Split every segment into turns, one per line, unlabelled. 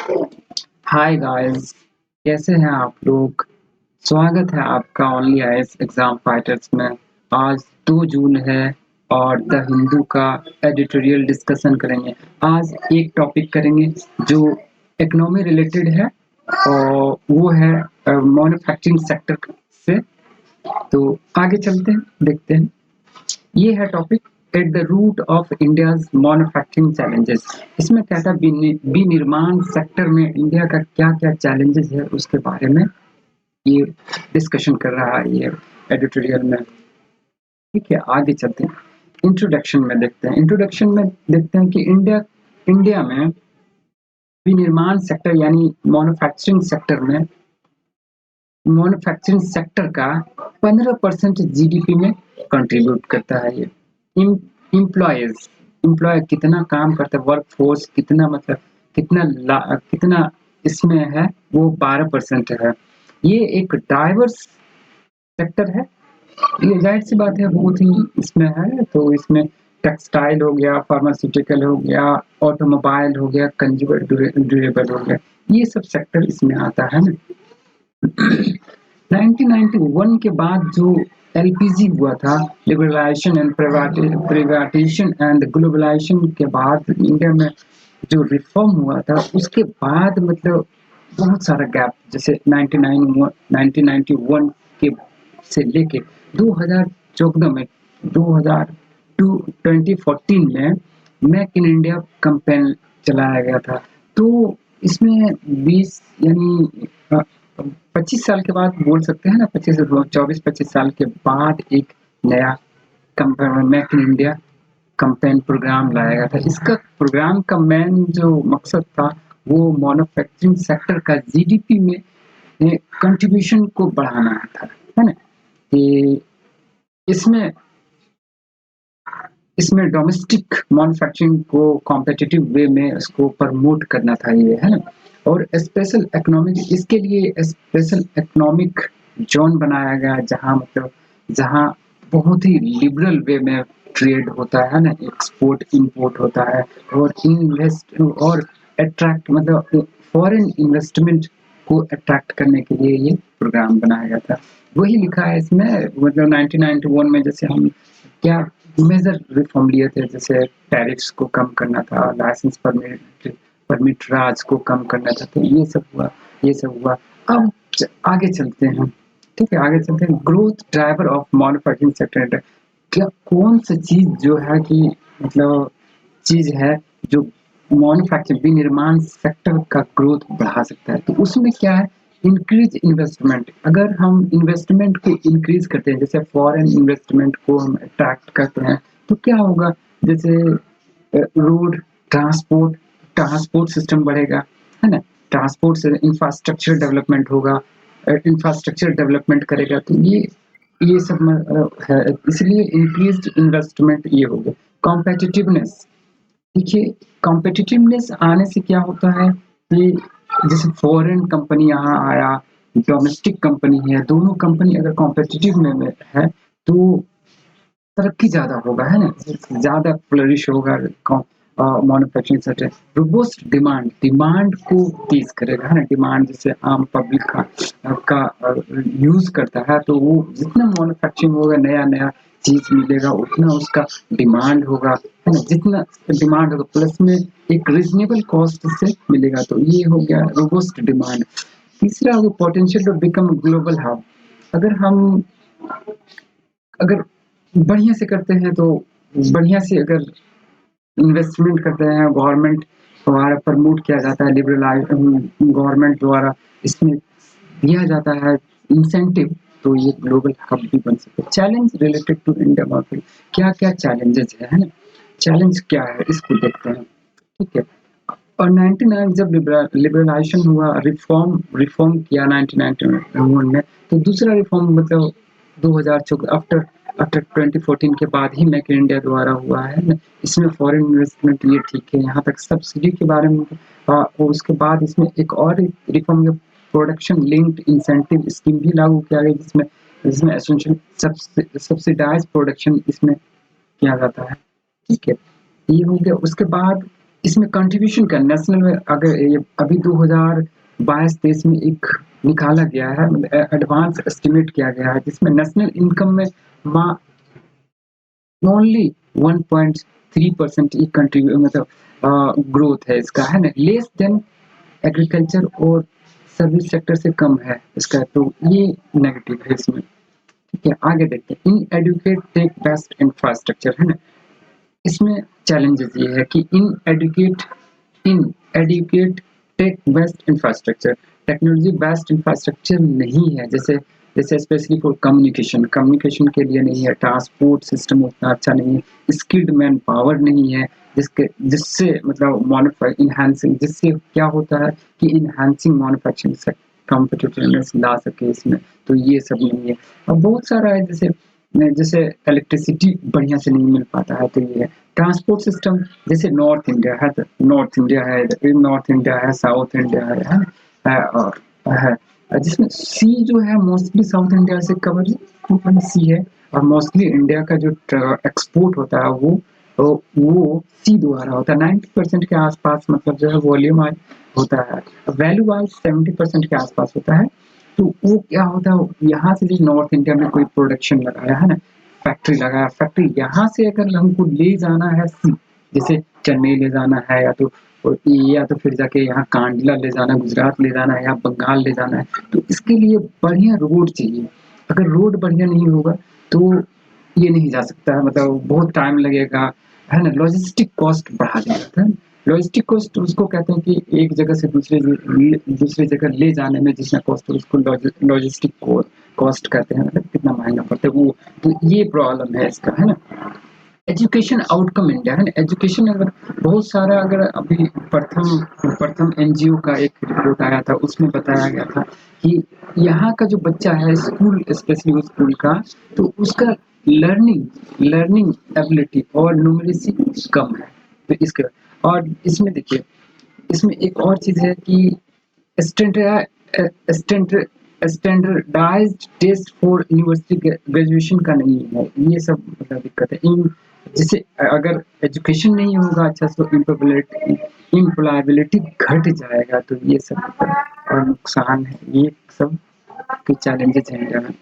Hi guys, कैसे हैं आप लोग। स्वागत है आपका ओनली आईएएस एग्जाम फाइटर्स में। आज 2 जून है और द हिंदू का एडिटोरियल डिस्कशन करेंगे। आज एक टॉपिक करेंगे जो इकोनॉमी रिलेटेड है और वो है मैन्युफैक्चरिंग सेक्टर से। तो आगे चलते हैं, देखते हैं। ये है topic at the root of India's manufacturing challenges. इसमें क्या था, विनिर्माण सेक्टर में इंडिया का क्या क्या चैलेंजेस है उसके बारे में ये डिस्कशन कर रहा है ये एडिटोरियल में। ठीक है, आगे चलते हैं। इंट्रोडक्शन में देखते हैं कि इंडिया में विनिर्माण सेक्टर यानी मैन्युफैक्चरिंग सेक्टर का 15% जीडीपी में कंट्रीब्यूट करता है। ये एम्प्लॉयज एम्प्लॉय कितना काम करता है, वर्क फोर्स कितना, मतलब कितना इसमें है, वो 12% है। ये एक डाइवर्स सेक्टर है। ये जाहिर सी बात है, बहुत ही इसमें है। तो इसमें टेक्सटाइल हो गया, फार्मास्यूटिकल हो गया, ऑटोमोबाइल हो गया, कंज्यूमर ड्यूरेबल हो गया, ये सब सेक्टर इसमें आता है ना। 1991 के बाद जो एलपीजी हुआ था, liberalisation and privatisation and globalisation के बाद इंडिया में जो रिफॉर्म हुआ था, उसके बाद मतलब बहुत सारा गैप, जैसे 1991 के से लेके 2014 में 2014 में मेक इन इंडिया कैंपेन चलाया गया था। तो इसमें 20 यानी 25 साल के बाद बोल सकते हैं ना, 24-25 साल के बाद एक नया campaign, make in India campaign programme लाया गया था। इसका प्रोग्राम का मेन जो मकसद था, वो मैन्युफैक्चरिंग सेक्टर का जीडीपी में कंट्रीब्यूशन को बढ़ाना था, है ना। कि इसमें इसमें डोमेस्टिक मैन्युफैक्चरिंग को कॉम्पिटिटिव वे में उसको प्रमोट करना था, ये है ना। और स्पेशल इकोनॉमिक, इसके लिए स्पेशल इकोनॉमिक जोन बनाया गया, जहाँ मतलब जहाँ बहुत ही लिबरल वे में ट्रेड होता है ना, एक्सपोर्ट इंपोर्ट होता है, और इन्वेस्ट और अट्रैक्ट, मतलब फॉरेन इन्वेस्टमेंट को अट्रैक्ट करने के लिए ये प्रोग्राम बनाया गया था। वही लिखा है इसमें, मतलब 1991 में जैसे हम क्या मेजर रिफॉर्म लिए थे, जैसे टैरिफ्स को कम करना था, लाइसेंस परमिट राज को कम करना था। तो ये सब हुआ। अब आगे चलते हैं। ठीक है, आगे चलते हैं। Growth driver of manufacturing sector, क्या कौन सी चीज जो है कि मतलब चीज है जो मैन्युफैक्चरिंग विनिर्माण सेक्टर का ग्रोथ बढ़ा सकता है। तो उसमें क्या है, इंक्रीज इन्वेस्टमेंट। अगर हम इन्वेस्टमेंट को इंक्रीज करते हैं, जैसे फॉरेन इन्वेस्टमेंट को हम अट्रैक्ट करते हैं, तो क्या होगा, जैसे रोड, ट्रांसपोर्ट ट्रांसपोर्ट सिस्टम बढ़ेगा, है ना। ट्रांसपोर्ट से इंफ्रास्ट्रक्चर डेवलपमेंट होगा, इंफ्रास्ट्रक्चर डेवलपमेंट करेगा, तो ये सब है। इसलिए इंक्रीज्ड इन्वेस्टमेंट ये हो गया। कॉम्पिटिटिवनेस, देखिए, कॉम्पिटिटिवनेस आने से क्या होता है कि जैसे फॉरेन कंपनी यहाँ आया, डोमेस्टिक कंपनी है, दोनों कंपनी अगर कॉम्पिटिटिव में है तो तरक्की ज़्यादा होगा, है ना, ज़्यादा फ्लरिश होगा manufacturing sector. Robust demand, demand को तेज करेगा, है ना। डिमांड जैसे आम पब्लिक का यूज करता है, तो वो जितना मैन्युफैक्चरिंग होगा, नया नया चीज मिलेगा, उतना उसका डिमांड होगा, है ना। जितना डिमांड होगा प्लस में एक रीजनेबल कॉस्ट से मिलेगा, तो ये हो गया रोबस्ट डिमांड। तीसरा हो potential to become global hub. अगर हम अगर बढ़िया से करते हैं, तो बढ़िया से अगर इन्वेस्टमेंट करते हैं, गवर्नमेंट द्वारा प्रमोट किया जाता है, लिबरलाइज गवर्नमेंट द्वारा इसमें दिया जाता है इंसेंटिव, तो ये ग्लोबल हब भी बन सकते हैं। Challenge related to India market, क्या क्या चैलेंजेस है ना। चैलेंज क्या है, इसको देखते हैं। ठीक है, और 99 जब लिबरलाइजेशन हुआ, रिफॉर्म किया 1991 में, तो दूसरा रिफॉर्म मतलब 2014 आफ्टर आफ्टर 2014 के बाद ही मेक इन इंडिया द्वारा हुआ है ना। इसमें फॉरेन इन्वेस्टमेंट ये ठीक है, यहाँ तक सब्सिडी के बारे में। और उसके बाद इसमें एक और reform, production linked incentive scheme भी लागू किया गया, जिसमें जिसमें एसेंशियल सब्सिडाइज प्रोडक्शन इसमें किया जाता है। ठीक है, ये हो गया। उसके बाद इसमें कंट्रीब्यूशन का नेशनल में अगर ये अभी 2022-23 में एक निकाला गया है, एडवांस एस्टिमेट किया गया है, जिसमें नेशनल इनकम में मा ओनली 1.3% ही कंट्रीब्यू मतलब ग्रोथ है इसका, है ना? लेस देन एग्रीकल्चर और सर्विस सेक्टर से कम है इसका, तो ये नेगेटिव है इसमें। ठीक है, आगे देखते हैं। Inadequate tech based infrastructure, है ना? इसमें चैलेंजेस ये है कि inadequate tech based infrastructure, technology based infrastructure नहीं है, जैसे जैसे स्पेशली फॉर कम्युनिकेशन, कम्युनिकेशन के लिए नहीं है, ट्रांसपोर्ट सिस्टम उतना अच्छा नहीं है, स्किल्ड मैन पावर नहीं है, जिसके जिससे मतलब इनहैंसिंग, जिससे क्या होता है कि इनहैंसिंग मैन्युफैक्चरिंग से कॉम्पिटिटिवनेस ला सके इसमें, तो ये सब नहीं है। अब बहुत सारा है, जैसे जैसे इलेक्ट्रिसिटी बढ़िया से नहीं मिल पाता है, तो ये है। ट्रांसपोर्ट सिस्टम, जैसे नॉर्थ इंडिया है, तो नॉर्थ इंडिया है, नॉर्थ इंडिया है, साउथ इंडिया और है, जिसमें सी जो है मोस्टली साउथ इंडिया से कवर सी है, और मोस्टली इंडिया का जो एक्सपोर्ट होता है वो सी द्वारा होता है। 90% के आसपास मतलब जो है वॉल्यूम होता है, वैल्यू वाइज 70% के आसपास होता है। तो वो क्या होता है, यहाँ से जो नॉर्थ इंडिया में कोई प्रोडक्शन लगाया है ना, फैक्ट्री लगाया, फैक्ट्री यहाँ से अगर हमको ले जाना है सी, जैसे चेन्नई ले जाना है, या तो फिर जाके यहाँ कांडला ले जाना है, गुजरात ले जाना है, या बंगाल ले जाना है, तो इसके लिए बढ़िया रोड चाहिए। अगर रोड बढ़िया नहीं होगा तो ये नहीं जा सकता है, मतलब बहुत टाइम लगेगा, है ना? लॉजिस्टिक कॉस्ट बढ़ा देता है। लॉजिस्टिक कॉस्ट उसको कहते हैं कि एक जगह से दूसरी जगह ले जाने में जितना कॉस्ट है उसको लॉजिस्टिक कॉस्ट कहते हैं, मतलब कितना महंगा पड़ता है वो। तो ये प्रॉब्लम है इसका, है ना? एजुकेशन आउटकम इंडिया, है ना? एजुकेशन अगर बहुत सारा, अगर अभी प्रथम प्रथम एनजीओ का एक रिपोर्ट आया था, उसमें बताया गया था कि यहाँ का जो बच्चा है स्कूल, स्पेशली उस स्कूल का, तो उसका लर्निंग लर्निंग एबिलिटी और न्यूमरेसी कम है। तो इसके और इसमें देखिए, इसमें एक और चीज है कि standardised test for university graduation का नहीं है, ये सब मतलब दिक्कत है। इन जैसे अगर एजुकेशन नहीं होगा अच्छा, तो इम्प्लॉयबिलिटी घट जाएगा, तो ये सब और नुकसान है, ये सब के चैलेंजेस हैं इंडिया में।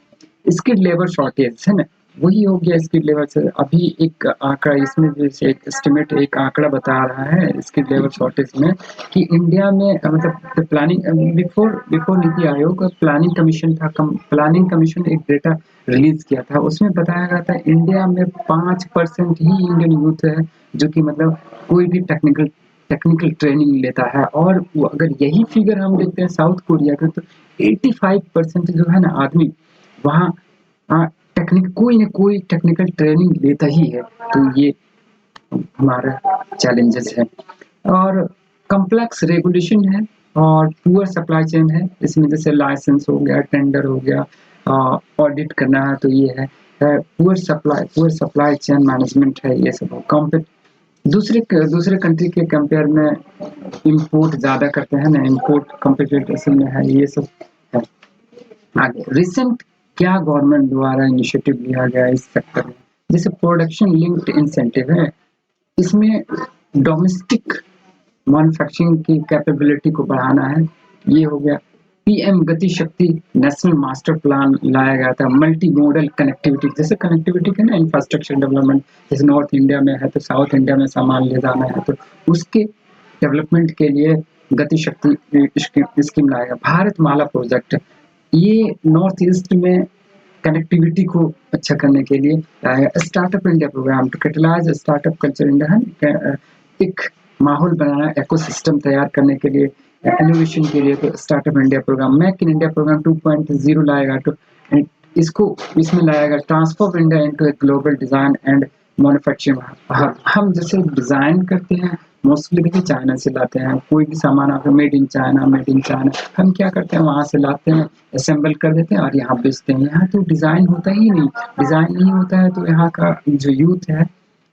स्किल्ड लेबर शॉर्टेज, है ना? वही हो गया स्किल्ड लेबर से। अभी एक आंकड़ा इसमें जैसे एक एस्टिमेट, एक आंकड़ा बता रहा है स्किल्ड लेबर शॉर्टेज में, कि इंडिया में मतलब planning before before NITI Aayog planning commission था, प्लानिंग कमीशन एक डेटा रिलीज किया था, उसमें बताया गया था इंडिया में 5% ही इंडियन यूथ है जो कि मतलब कोई भी टेक्निकल ट्रेनिंग लेता है। और वो अगर यही फिगर हम देखते हैं साउथ कोरिया का, तो 85% जो है ना आदमी वहाँ टेक्निक कोई ना कोई टेक्निकल ट्रेनिंग लेता ही है। तो ये हमारा चैलेंजेस है। और कॉम्प्लेक्स रेगुलेशन है और पुअर सप्लाई चेन है, इसमें जैसे लाइसेंस हो गया, टेंडर हो गया, ऑडिट करना है, तो ये है। पुअर सप्लाई चेन मैनेजमेंट है, ये सब कॉम्पिट दूसरे कंट्री के कंपेयर में इंपोर्ट ज़्यादा करते हैं ना, इंपोर्ट कॉम्पिटिशन में है, ये सब है। आगे रिसेंट क्या गवर्नमेंट द्वारा इनिशिएटिव लिया गया इस सेक्टर में, जैसे प्रोडक्शन लिंक्ड इंसेंटिव है, इसमें डोमेस्टिक मैन्युफैक्चरिंग की कैपेबिलिटी को बढ़ाना है, ये हो गया। पीएम गति शक्ति नेशनल मास्टर प्लान लाया गया था, मल्टी मॉडल कनेक्टिविटी, जैसे कनेक्टिविटी के ना इंफ्रास्ट्रक्चर डेवलपमेंट, जैसे नॉर्थ इंडिया में है तो साउथ इंडिया में सामान ले जाना है, तो उसके डेवलपमेंट के लिए गति शक्ति स्कीम लाएगा। भारत माला प्रोजेक्ट, ये नॉर्थ ईस्ट में कनेक्टिविटी को अच्छा करने के लिए लाएगा। Startup India programme to catalyse startup culture India, है एक माहौल बनाना, इकोसिस्टम तैयार करने के लिए, इनोवेशन के लिए, तो startup India programme. Make in India programme 2.0 लाएगा, तो इसको इसमें लाएगा। Transform India into a global design and manufacturing, हम जैसे डिजाइन करते हैं मोस्टली देखिए चाइना से लाते हैं, कोई भी सामान आता है made in China, made in China, हम क्या करते हैं वहां से लाते हैं, असेंबल कर देते हैं और यहाँ बेचते हैं। यहाँ तो डिजाइन होता ही नहीं, डिजाइन नहीं होता है तो यहाँ का जो यूथ है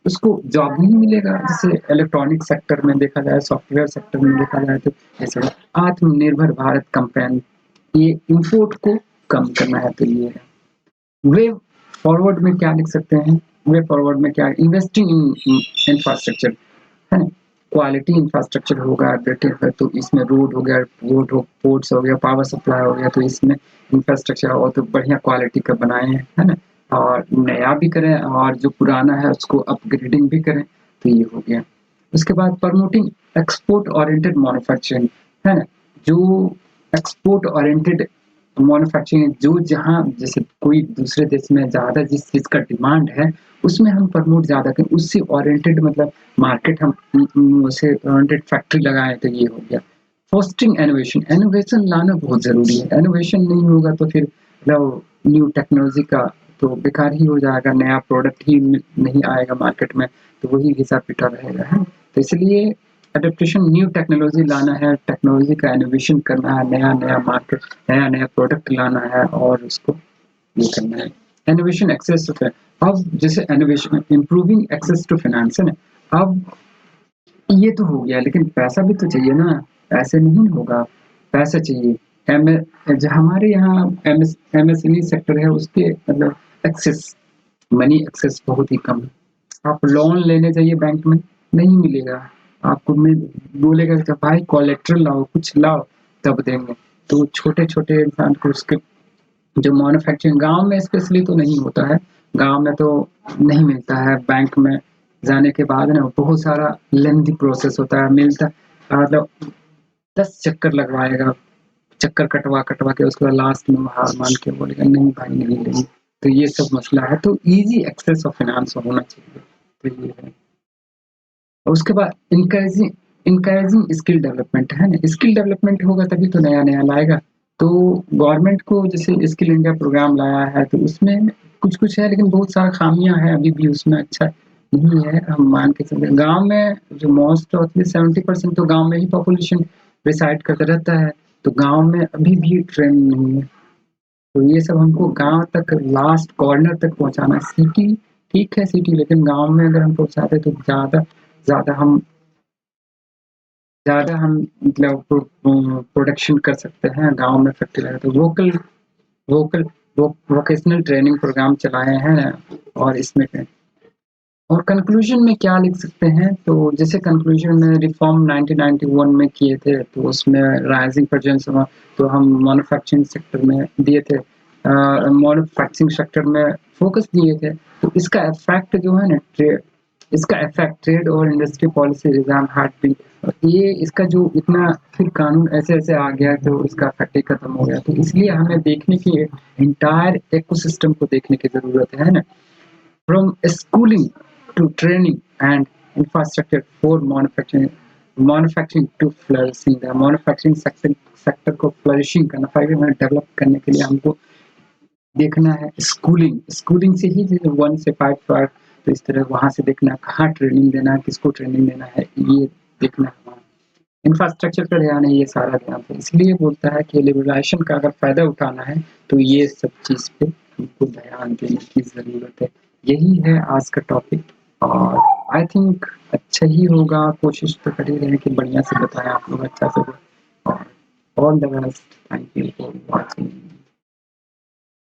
उसको जॉब नहीं मिलेगा। जैसे इलेक्ट्रॉनिक सेक्टर में देखा जाए, सॉफ्टवेयर सेक्टर में देखा जाए, तो ऐसे आत्मनिर्भर भारत कैंपेन, ये इंपोर्ट को कम करना है, तो ये है। वे फॉरवर्ड में क्या लिख सकते हैं, वे फॉरवर्ड में क्या, इन्वेस्टिंग इन इंफ्रास्ट्रक्चर, है ना? क्वालिटी इंफ्रास्ट्रक्चर होगा बेटर, तो इसमें रोड हो गया, पोर्ट्स हो गया, पावर सप्लाई हो गया, तो इसमें इंफ्रास्ट्रक्चर हो तो बढ़िया क्वालिटी का बनाए हैं, है ना? और नया भी करें और जो पुराना है उसको अपग्रेडिंग भी करें, तो ये हो गया। उसके बाद प्रमोटिंग एक्सपोर्ट ओरिएंटेड मैन्युफैक्चरिंग, है ना? जो एक्सपोर्ट ओरिएंटेड मैन्युफैक्चरिंग, जो जहाँ जैसे कोई दूसरे देश में ज़्यादा जिस चीज़ का डिमांड है, उसमें हम प्रमोट ज़्यादा करें, उससे ओरिएंटेड मतलब मार्केट हम उसे ओरिएंटेड फैक्ट्री लगाएँ, तो ये हो गया। फोस्टरिंग इनोवेशन, इनोवेशन लाना बहुत ज़रूरी है। इनोवेशन नहीं होगा तो फिर मतलब न्यू टेक्नोलॉजी का तो बेकार ही हो जाएगा, नया प्रोडक्ट ही नहीं आएगा मार्केट में, तो वही घिसा-पिटा रहेगा, है ना? तो इसलिए एडाप्टेशन, न्यू टेक्नोलॉजी लाना है, टेक्नोलॉजी का इनोवेशन करना है, नया-नया मार्केट, नया-नया प्रोडक्ट लाना है और उसको ये करना है। इनोवेशन एक्सेस टू फाइ अब जैसे innovation improving access to finance है ना, अब ये तो हो गया लेकिन पैसा भी तो चाहिए ना, ऐसे नहीं होगा, पैसा चाहिए। एम जो हमारे यहाँ एमएसएमई सेक्टर है उसके मतलब एक्सेस, मनी एक्सेस बहुत ही कम है। आप लोन लेने जाइए बैंक में, नहीं मिलेगा। आपको में बोलेगा कि भाई कोलेटरल लाओ, कुछ लाओ, तब देंगे। तो छोटे-छोटे इंसान को उसके जो मैन्युफैक्चरिंग गाँव में स्पेशली तो नहीं होता है। गाँव में तो नहीं मिलता है, बैंक में जाने के बाद ना बहुत सारा लेंथी प्रोसेस होता है, मतलब 10 चक्कर लगवाएगा, चक्कर कटवा-कटवा के उसके बाद लास्ट में हार मान के बोलेगा नहीं भाई नहीं लेंगे। तो ये सब मसला है, तो ईज़ी एक्सेस ऑफ फाइनेंस होना चाहिए। तो ये है। और उसके बाद इनकरेजिंग इनकरेजिंग स्किल डेवलपमेंट, है ना? स्किल डेवलपमेंट होगा तभी तो नया-नया लाएगा। तो गवर्नमेंट को जैसे स्किल इंडिया प्रोग्राम लाया है तो उसमें कुछ-कुछ है लेकिन बहुत सारा खामियाँ हैं अभी भी उसमें, अच्छा नहीं है। हम मान के चले गाँव में जो मोस्ट ऑफ 70% तो गाँव में ही पॉपुलेशन रिसाइड करता रहता है, तो गाँव में अभी भी ट्रेंड नहीं है। तो ये सब हमको गाँव तक लास्ट कॉर्नर तक पहुँचाना है। सिटी ठीक है सिटी, लेकिन गाँव में अगर हम पहुँचाते तो ज़्यादा हम मतलब प्रोडक्शन कर सकते हैं गाँव में फैक्ट्री लगा तो वोकल वोकेशनल ट्रेनिंग प्रोग्राम चलाए हैं और इसमें और कंक्लूजन में क्या लिख सकते हैं, तो जैसे कंक्लूजन में रिफॉर्म 1991 में किए थे तो उसमें राइजिंग प्रेजेंस हुआ, तो हम मैन्युफैक्चरिंग सेक्टर में दिए थे, मैन्युफैक्चरिंग सेक्टर में फोकस दिए थे। तो इसका इफेक्ट जो है ना इसका इफेक्ट ट्रेड और इंडस्ट्री पॉलिसी एग्जाम हार्ट भी, ये इसका जो इतना फिर कानून ऐसे-ऐसे आ गया तो इसका इफेक्ट ही खत्म हो गया। तो इसलिए हमें देखने की एंटायर इकोसिस्टम को देखने की ज़रूरत है ना? From schooling to training and infrastructure for manufacturing to flourishing, the manufacturing sector को flourishing करना, 5 में डेवलप करने के लिए हमको देखना है स्कूलिंग से ही जैसे 1 से 5 तक, तो इस तरह वहाँ से देखना है कहाँ ट्रेनिंग देना है, किसको ट्रेनिंग देना है, ये देखना है वहाँ। इंफ्रास्ट्रक्चर पे ध्यान है, ये सारा ध्यान है। इसलिए बोलता है कि लिबरलाइजेशन का अगर फ़ायदा उठाना है, तो ये सब चीज़ पे हमको ध्यान देने की ज़रूरत है। यही है आज का टॉपिक और आई थिंक अच्छा ही होगा, कोशिश तो कर ही रहे हैं कि बढ़िया से बताएँ आप लोग अच्छा से और all the best. Thank you for watching.